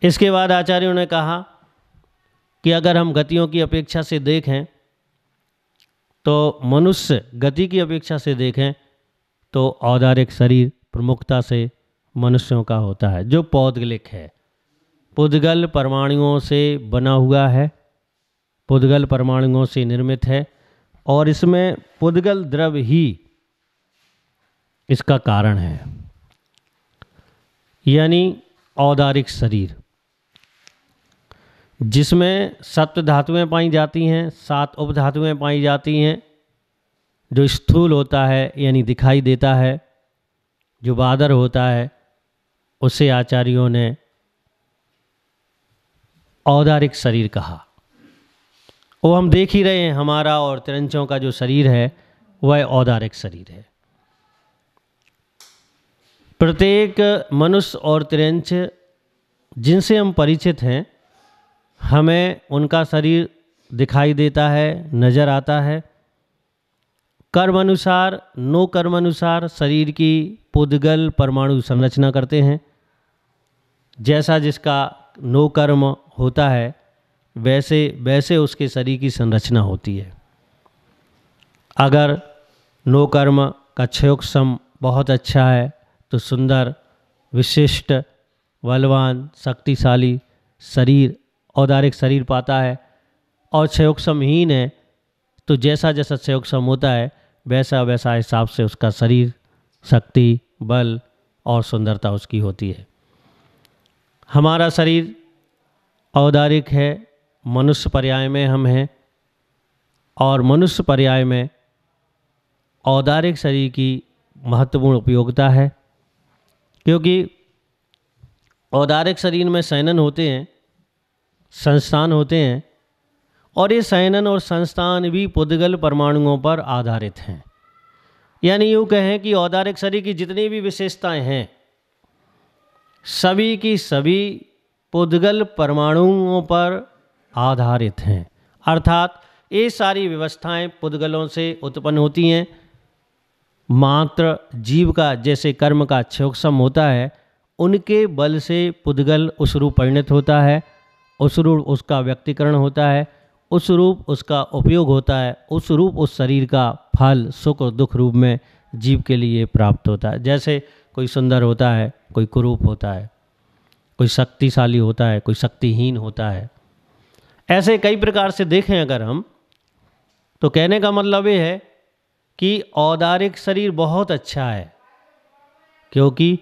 इसके बाद आचार्यों ने कहा कि अगर हम गतियों की अपेक्षा से देखें तो मनुष्य गति की अपेक्षा से देखें तो औदारिक शरीर प्रमुखता से मनुष्यों का होता है, जो पौद्गलिक है, पुद्गल परमाणुओं से बना हुआ है, पुद्गल परमाणुओं से निर्मित है और इसमें पुद्गल द्रव ही इसका कारण है, यानी औदारिक शरीर जिसमें सप्त धातुएं पाई जाती हैं, 7 उपधातुएं पाई जाती हैं, जो स्थूल होता है यानी दिखाई देता है, जो बादर होता है, उसे आचार्यों ने औदारिक शरीर कहा। वो हम देख ही रहे हैं, हमारा और तिरंचों का जो शरीर है वह औदारिक शरीर है। प्रत्येक मनुष्य और तिरंच जिनसे हम परिचित हैं, हमें उनका शरीर दिखाई देता है, नज़र आता है। कर्म अनुसार, नो कर्म अनुसार शरीर की पुद्गल परमाणु संरचना करते हैं। जैसा जिसका नो कर्म होता है वैसे वैसे उसके शरीर की संरचना होती है। अगर नो कर्म का क्षयोक्षम बहुत अच्छा है तो सुंदर, विशिष्ट, बलवान, शक्तिशाली शरीर, औदारिक शरीर पाता है। और क्षयोक्षमहीन है तो जैसा जैसा क्षयोक्षम होता है वैसा वैसा हिसाब से उसका शरीर, शक्ति, बल और सुंदरता उसकी होती है। हमारा शरीर औदारिक है, मनुष्य पर्याय में हम हैं और मनुष्य पर्याय में औदारिक शरीर की महत्वपूर्ण उपयोगिता है, क्योंकि औदारिक शरीर में शयनन होते हैं, संस्थान होते हैं और ये शयनन और संस्थान भी पुद्गल परमाणुओं पर आधारित हैं। यानी यूँ कहें कि औदारिक शरीर की जितनी भी विशेषताएं हैं सभी की सभी पुद्गल परमाणुओं पर आधारित हैं, अर्थात ये सारी व्यवस्थाएं पुद्गलों से उत्पन्न होती हैं। मात्र जीव का जैसे कर्म का क्षयोक्षम होता है, उनके बल से पुद्गल उस रूप परिणत होता है, उस रूप उसका व्यक्तिकरण होता है, उस रूप उसका उपयोग होता है, उस रूप उस शरीर का फल सुख और दुख रूप में जीव के लिए प्राप्त होता है। जैसे कोई सुंदर होता है, कोई कुरूप होता है, कोई शक्तिशाली होता है, कोई शक्तिहीन होता है। ऐसे कई प्रकार से देखें अगर हम, तो कहने का मतलब ये है कि औदारिक शरीर बहुत अच्छा है, क्योंकि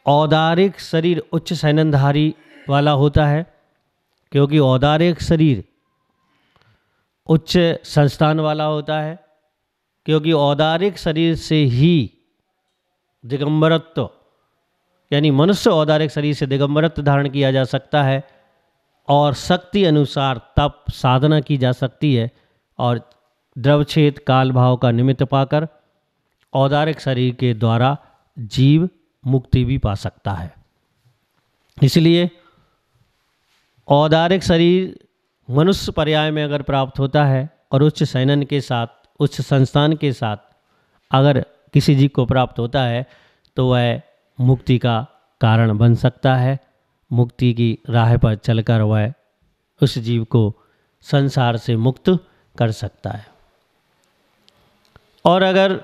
औदारिक शरीर उच्च शयननधारी वाला होता है, क्योंकि औदारिक शरीर उच्च संस्थान वाला होता है, क्योंकि औदारिक शरीर से ही दिगंबरत्व यानी मनुष्य औदारिक शरीर से दिगंबरत्व धारण किया जा सकता है और शक्ति अनुसार तप साधना की जा सकती है और द्रवच्छेद काल भाव का निमित्त पाकर औदारिक शरीर के द्वारा जीव मुक्ति भी पा सकता है। इसलिए औदारिक शरीर मनुष्य पर्याय में अगर प्राप्त होता है और उच्च शयनन के साथ, उच्च संस्थान के साथ अगर किसी जीव को प्राप्त होता है तो वह मुक्ति का कारण बन सकता है। मुक्ति की राह पर चलकर वह उस जीव को संसार से मुक्त कर सकता है। और अगर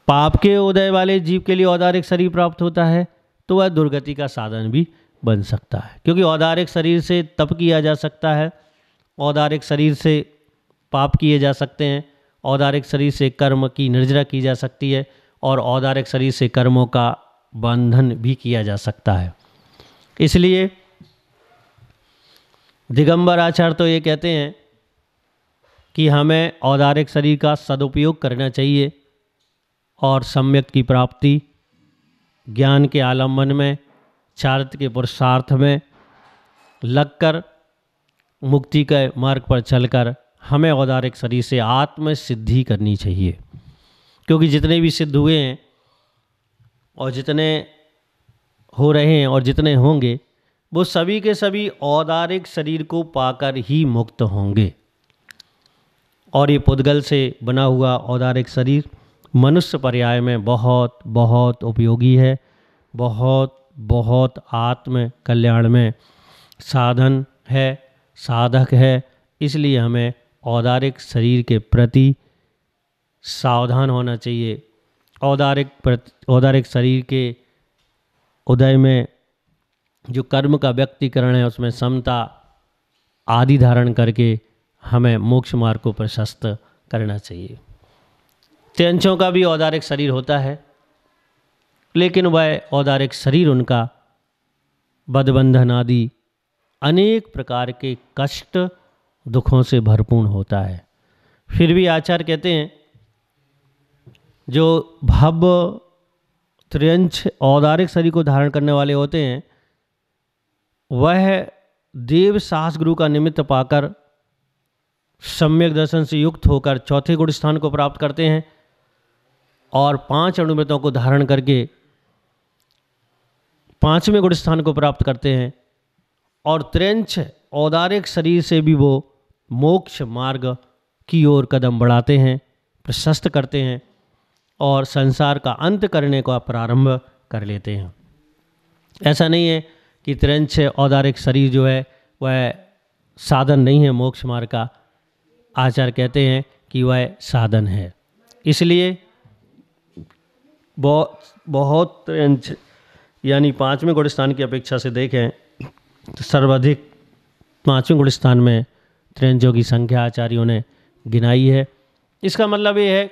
पाप के उदय वाले जीव के लिए औदारिक शरीर प्राप्त होता है तो वह दुर्गति का साधन भी बन सकता है, क्योंकि औदारिक शरीर से तप किया जा सकता है, औदारिक शरीर से पाप किए जा सकते हैं, औदारिक शरीर से कर्म की निर्जरा की जा सकती है और औदारिक शरीर से कर्मों का बंधन भी किया जा सकता है। इसलिए दिगंबर आचार्य तो ये कहते हैं कि हमें औदारिक शरीर का सदुपयोग करना चाहिए और सम्यक की प्राप्ति, ज्ञान के आलम्बन में, चारित्र के पुरुषार्थ में लगकर, मुक्ति के मार्ग पर चलकर हमें औदारिक शरीर से आत्म सिद्धि करनी चाहिए, क्योंकि जितने भी सिद्ध हुए हैं और जितने हो रहे हैं और जितने होंगे वो सभी के सभी औदारिक शरीर को पाकर ही मुक्त होंगे। और ये पुद्गल से बना हुआ औदारिक शरीर मनुष्य पर्याय में बहुत बहुत उपयोगी है, बहुत बहुत आत्म कल्याण में साधन है, साधक है। इसलिए हमें औदारिक शरीर के प्रति सावधान होना चाहिए। औदारिक शरीर के उदय में जो कर्म का व्यक्तिकरण है उसमें समता आदि धारण करके हमें मोक्ष मार्ग को प्रशस्त करना चाहिए। त्रियंचों का भी औदारिक शरीर होता है, लेकिन वह औदारिक शरीर उनका बद्धबंधन आदि अनेक प्रकार के कष्ट दुखों से भरपूर होता है। फिर भी आचार्य कहते हैं जो भव त्रियंच औदारिक शरीर को धारण करने वाले होते हैं वह देव साहस गुरु का निमित्त पाकर सम्यक दर्शन से युक्त होकर चौथे गुण स्थान को प्राप्त करते हैं और 5 अणुव्रतों को धारण करके 5वें गुण स्थान को प्राप्त करते हैं और त्रियंच औदारिक शरीर से भी वो मोक्ष मार्ग की ओर कदम बढ़ाते हैं, प्रशस्त करते हैं और संसार का अंत करने का प्रारंभ कर लेते हैं। ऐसा नहीं है कि त्रियंच औदारिक शरीर जो है वह साधन नहीं है मोक्ष मार्ग का। आचार्य कहते हैं कि वह साधन है। इसलिए बहुत त्रियंच यानी 5वें गुण स्थान की अपेक्षा से देखें तो सर्वाधिक 5वें गुण स्थान में त्रियंचों की संख्या आचार्यों ने गिनाई है। इसका मतलब ये है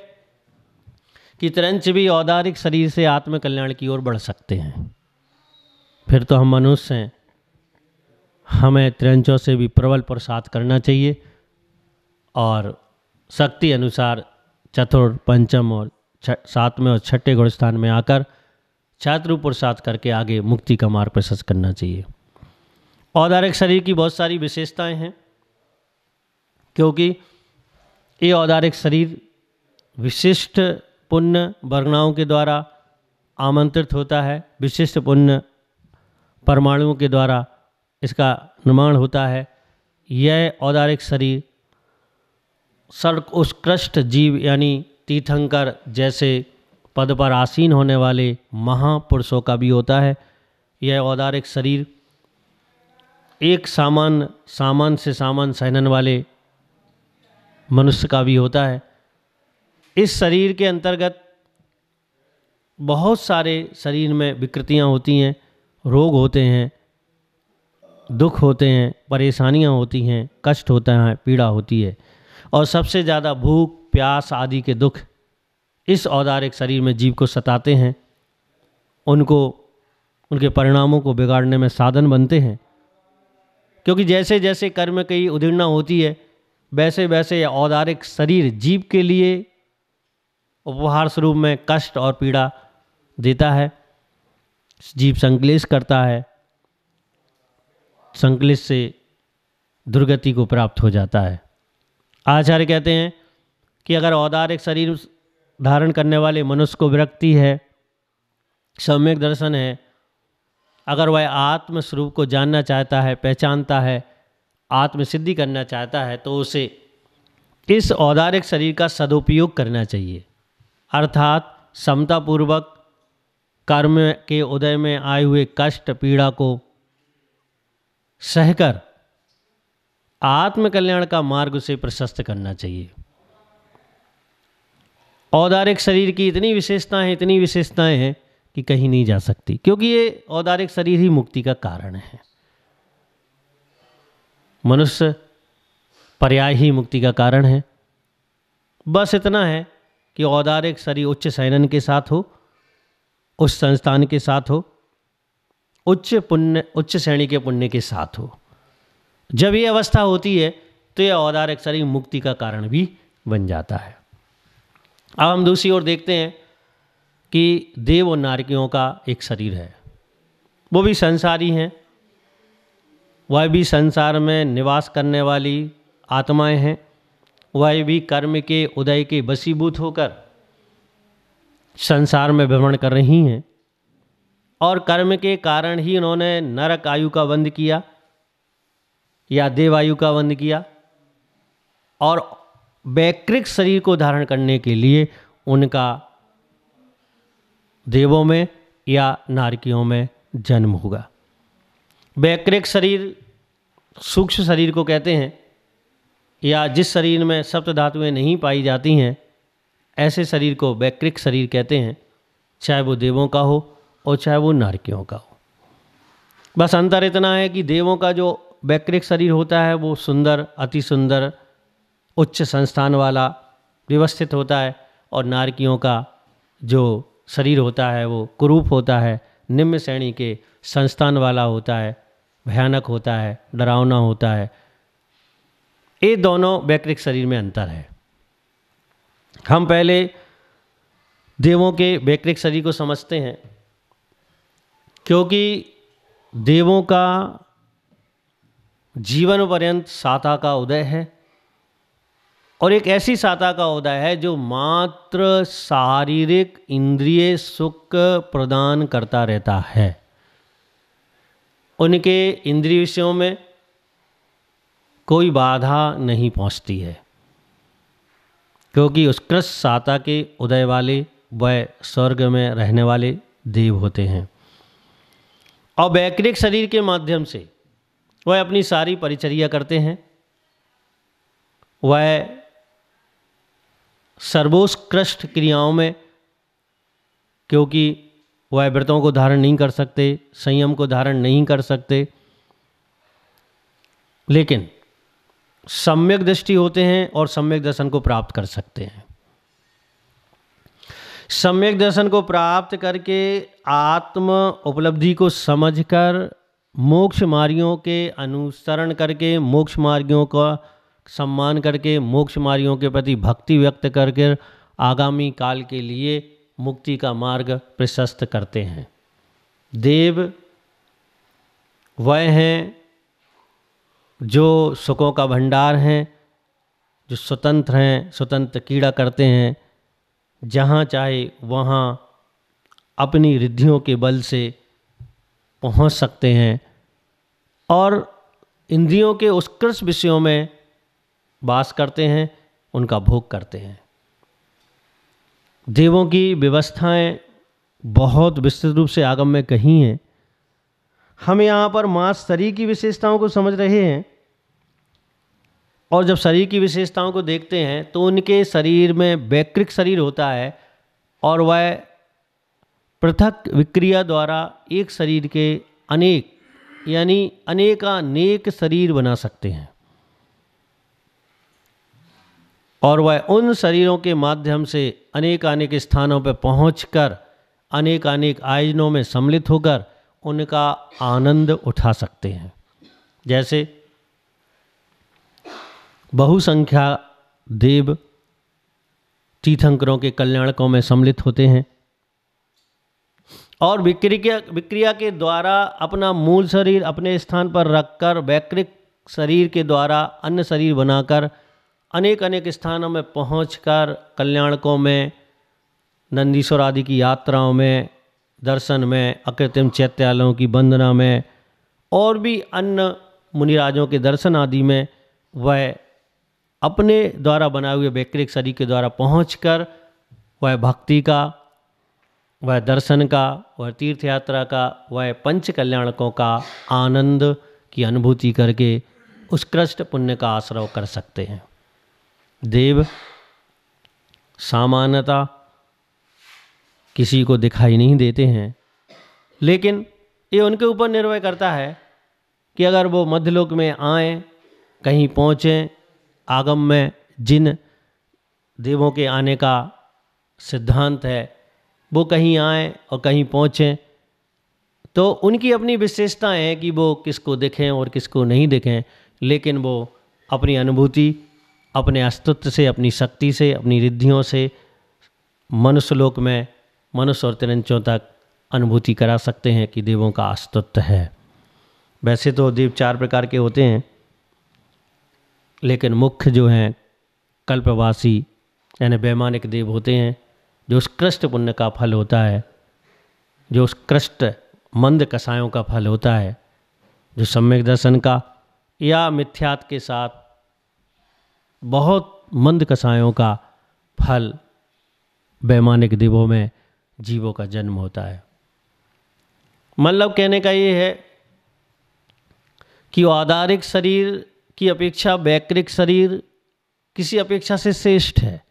कि त्रियंच भी औदारिक शरीर से आत्मकल्याण की ओर बढ़ सकते हैं। फिर तो हम मनुष्य हैं, हमें त्रियंचों से भी प्रबल पुरुषार्थ करना चाहिए और शक्ति अनुसार चतुर्थ, पंचम और 7वें और 6ठे गुण स्थान में आकर छात्र पुरुषार्थ करके आगे मुक्ति का मार्ग प्रशस्त करना चाहिए। औदारिक शरीर की बहुत सारी विशेषताएं हैं, क्योंकि ये औदारिक शरीर विशिष्ट पुण्य वर्गणाओं के द्वारा आमंत्रित होता है, विशिष्ट पुण्य परमाणुओं के द्वारा इसका निर्माण होता है। यह औदारिक शरीर सर्वोत्कृष्ट जीव यानी तीर्थंकर जैसे पद पर आसीन होने वाले महापुरुषों का भी होता है। यह औदारिक शरीर एक सामान से सामान सहने वाले मनुष्य का भी होता है। इस शरीर के अंतर्गत बहुत सारे शरीर में विकृतियां होती हैं, रोग होते हैं, दुख होते हैं, परेशानियां होती हैं, कष्ट होता है, पीड़ा होती है और सबसे ज़्यादा भूख प्यास आदि के दुख इस औदारिक शरीर में जीव को सताते हैं, उनके परिणामों को बिगाड़ने में साधन बनते हैं। क्योंकि जैसे जैसे कर्म की उदीर्णा होती है वैसे वैसे यह औदारिक शरीर जीव के लिए उपहार स्वरूप में कष्ट और पीड़ा देता है। जीव संक्लेश करता है, संक्लेश से दुर्गति को प्राप्त हो जाता है। आचार्य कहते हैं कि अगर औदारिक शरीर धारण करने वाले मनुष्य को विरक्ति है, सम्यक दर्शन है, अगर वह आत्म स्वरूप को जानना चाहता है, पहचानता है, आत्मसिद्धि करना चाहता है, तो उसे इस औदारिक शरीर का सदुपयोग करना चाहिए। अर्थात समतापूर्वक कर्म के उदय में आए हुए कष्ट पीड़ा को सहकर आत्मकल्याण का मार्ग उसे प्रशस्त करना चाहिए। औदारिक शरीर की इतनी विशेषताएं हैं कि कहीं नहीं जा सकती, क्योंकि ये औदारिक शरीर ही मुक्ति का कारण है। मनुष्य पर्याय ही मुक्ति का कारण है। बस इतना है कि औदारिक शरीर उच्च शयनन के साथ हो, उच्च संस्थान के साथ हो, उच्च श्रेणी के पुण्य के साथ हो। जब ये अवस्था होती है तो यह औदारिक शरीर मुक्ति का कारण भी बन जाता है। अब हम दूसरी ओर देखते हैं कि देव और नारकियों का एक शरीर है, वो भी संसारी हैं, वह भी संसार में निवास करने वाली आत्माएं हैं, वह भी कर्म के उदय के वशीभूत होकर संसार में भ्रमण कर रही हैं और कर्म के कारण ही उन्होंने नरक आयु का वंद किया या देवायु का वंद किया और वैकृत शरीर को धारण करने के लिए उनका देवों में या नारकियों में जन्म होगा। वैकृक शरीर सूक्ष्म शरीर को कहते हैं, या जिस शरीर में सप्त धातुएं नहीं पाई जाती हैं ऐसे शरीर को वैकृक शरीर कहते हैं, चाहे वो देवों का हो और चाहे वो नारकियों का हो। बस अंतर इतना है कि देवों का जो वैकृक शरीर होता है वो सुंदर, अति सुंदर, उच्च संस्थान वाला, व्यवस्थित होता है, और नारकियों का जो शरीर होता है वो कुरूप होता है, निम्न श्रेणी के संस्थान वाला होता है, भयानक होता है, डरावना होता है। ये दोनों वैकृक शरीर में अंतर है। हम पहले देवों के वैकृक शरीर को समझते हैं, क्योंकि देवों का जीवन पर्यंत साता का उदय है, और एक ऐसी साता का उदय है जो मात्र शारीरिक इंद्रिय सुख प्रदान करता रहता है। उनके इंद्रिय विषयों में कोई बाधा नहीं पहुंचती है, क्योंकि उत्कृष्ट साता के उदय वाले वह स्वर्ग में रहने वाले देव होते हैं, और वैकृक शरीर के माध्यम से वह अपनी सारी परिचर्या करते हैं। वह सर्वोत्कृष्ट क्रियाओं में, क्योंकि वह व्रतों को धारण नहीं कर सकते, संयम को धारण नहीं कर सकते, लेकिन सम्यक दृष्टि होते हैं और सम्यक दर्शन को प्राप्त कर सकते हैं। सम्यक दर्शन को प्राप्त करके आत्म उपलब्धि को समझकर मोक्ष मार्गों के अनुसरण करके, मोक्ष मार्गों का सम्मान करके, मोक्ष मार्गों के प्रति भक्ति व्यक्त करके आगामी काल के लिए मुक्ति का मार्ग प्रशस्त करते हैं। देव वह हैं जो सुखों का भंडार हैं, जो स्वतंत्र हैं, स्वतंत्र क्रीड़ा करते हैं, जहाँ चाहे वहाँ अपनी रिद्धियों के बल से पहुँच सकते हैं, और इंद्रियों के उत्कृष्ट विषयों में वास करते हैं, उनका भोग करते हैं। देवों की व्यवस्थाएं बहुत विस्तृत रूप से आगम में कही हैं। हम यहाँ पर मास शरीर की विशेषताओं को समझ रहे हैं, और जब शरीर की विशेषताओं को देखते हैं तो उनके शरीर में वैकृक शरीर होता है, और वह पृथक विक्रिया द्वारा एक शरीर के अनेक यानी अनेकानेक शरीर बना सकते हैं, और वह उन शरीरों के माध्यम से अनेकानेक स्थानों पर पहुंचकर अनेकानेक आयोजनों में सम्मिलित होकर उनका आनंद उठा सकते हैं। जैसे बहुसंख्या देव तीर्थंकरों के कल्याणकों में सम्मिलित होते हैं, और विक्रिया के द्वारा अपना मूल शरीर अपने स्थान पर रखकर वैकृक शरीर के द्वारा अन्य शरीर बनाकर अनेक अनेक स्थानों में पहुंचकर कल्याणकों में, नंदीश्वर आदि की यात्राओं में, दर्शन में, अकृत्रिम चैत्यालयों की वंदना में, और भी अन्य मुनिराजों के दर्शन आदि में वह अपने द्वारा बनाए हुए वैकृक शरीर के द्वारा पहुंचकर वह भक्ति का, वह दर्शन का, वह तीर्थ यात्रा का, वह पंच कल्याणकों का आनंद की अनुभूति करके उत्कृष्ट पुण्य का आश्रय कर सकते हैं। देव सामान्यतः किसी को दिखाई नहीं देते हैं, लेकिन ये उनके ऊपर निर्भर करता है कि अगर वो मध्यलोक में आएँ, कहीं पहुँचें, आगम में जिन देवों के आने का सिद्धांत है वो कहीं आएँ और कहीं पहुँचें, तो उनकी अपनी विशेषताएं हैं कि वो किसको दिखें और किसको नहीं दिखें, लेकिन वो अपनी अनुभूति, अपने अस्तित्व से, अपनी शक्ति से, अपनी रिद्धियों से मनुष्य लोक में मनुष्य और तिरंचों तक अनुभूति करा सकते हैं कि देवों का अस्तित्व है। वैसे तो देव 4 प्रकार के होते हैं, लेकिन मुख्य जो हैं कल्पवासी यानी वैमानिक देव होते हैं, जो उत्कृष्ट पुण्य का फल होता है, जो उत्कृष्ट मंद कसायों का फल होता है, जो सम्यक दर्शन का या मिथ्यात्व के साथ बहुत मंद कसायों का फल वैमानिक देवों में जीवों का जन्म होता है। मतलब कहने का ये है कि औदारिक शरीर की अपेक्षा वैकृत शरीर किसी अपेक्षा से श्रेष्ठ है,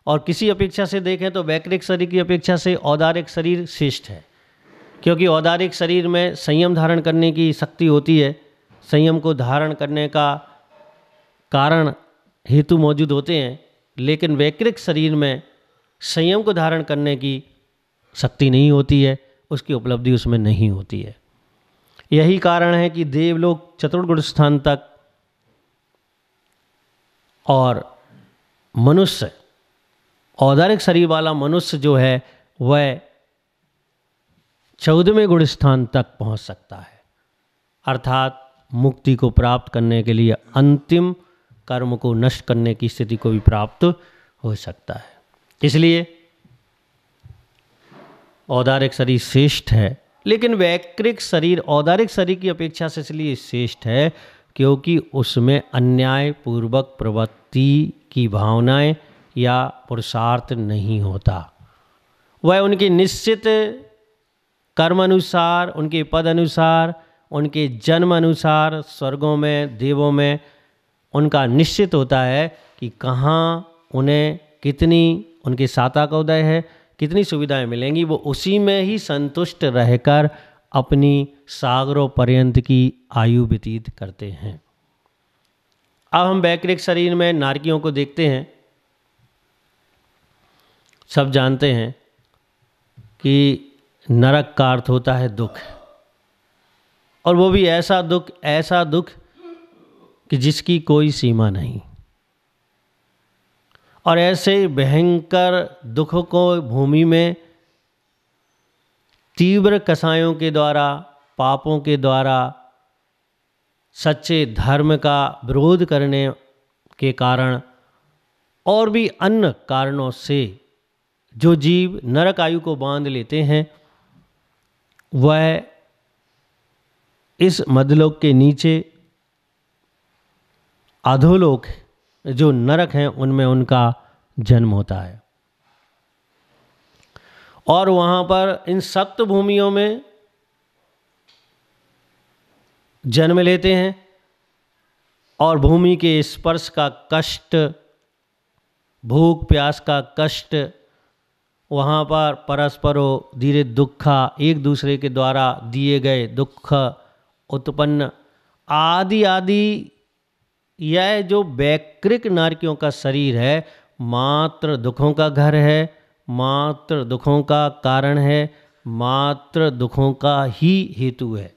और किसी अपेक्षा से देखें तो वैकृत शरीर की अपेक्षा से औदारिक शरीर श्रेष्ठ है, क्योंकि औदारिक शरीर में संयम धारण करने की शक्ति होती है, संयम को धारण करने का कारण हेतु मौजूद होते हैं, लेकिन वैकृत शरीर में संयम को धारण करने की शक्ति नहीं होती है, उसकी उपलब्धि उसमें नहीं होती है। यही कारण है कि देवलोक चतुर्गुण स्थान तक और मनुष्य औदारिक शरीर वाला मनुष्य जो है वह 14वें गुण स्थान तक पहुंच सकता है, अर्थात मुक्ति को प्राप्त करने के लिए अंतिम कर्म को नष्ट करने की स्थिति को भी प्राप्त हो सकता है। इसलिए औदारिक शरीर श्रेष्ठ है, लेकिन वैकृत शरीर औदारिक शरीर की अपेक्षा से इसलिए श्रेष्ठ है क्योंकि उसमें अन्याय पूर्वक प्रवृत्ति की भावनाएं या पुरुषार्थ नहीं होता। वह उनके निश्चित कर्म अनुसार, उनके पद अनुसार, उनके जन्म अनुसार स्वर्गों में, देवों में उनका निश्चित होता है कि कहाँ उन्हें कितनी, उनके साता का उदय है, कितनी सुविधाएं मिलेंगी, वो उसी में ही संतुष्ट रहकर अपनी सागरों पर्यंत की आयु व्यतीत करते हैं। अब हम वैकृत शरीर में नारकियों को देखते हैं। सब जानते हैं कि नरक का अर्थ होता है दुख, और वो भी ऐसा दुख कि जिसकी कोई सीमा नहीं। और ऐसे भयंकर दुख को भूमि में तीव्र कसायों के द्वारा, पापों के द्वारा, सच्चे धर्म का विरोध करने के कारण और भी अन्य कारणों से जो जीव नरक आयु को बांध लेते हैं, वह इस मध्यलोक के नीचे अधोलोक जो नरक हैं उनमें उनका जन्म होता है, और वहाँ पर इन सप्त भूमियों में जन्म लेते हैं, और भूमि के स्पर्श का कष्ट, भूख प्यास का कष्ट, वहाँ पर परस्परों धीरे दुखा, एक दूसरे के द्वारा दिए गए दुख उत्पन्न आदि आदि, यह जो वैकृत नारकियों का शरीर है मात्र दुखों का घर है, मात्र दुखों का कारण है, मात्र दुखों का ही हेतु है।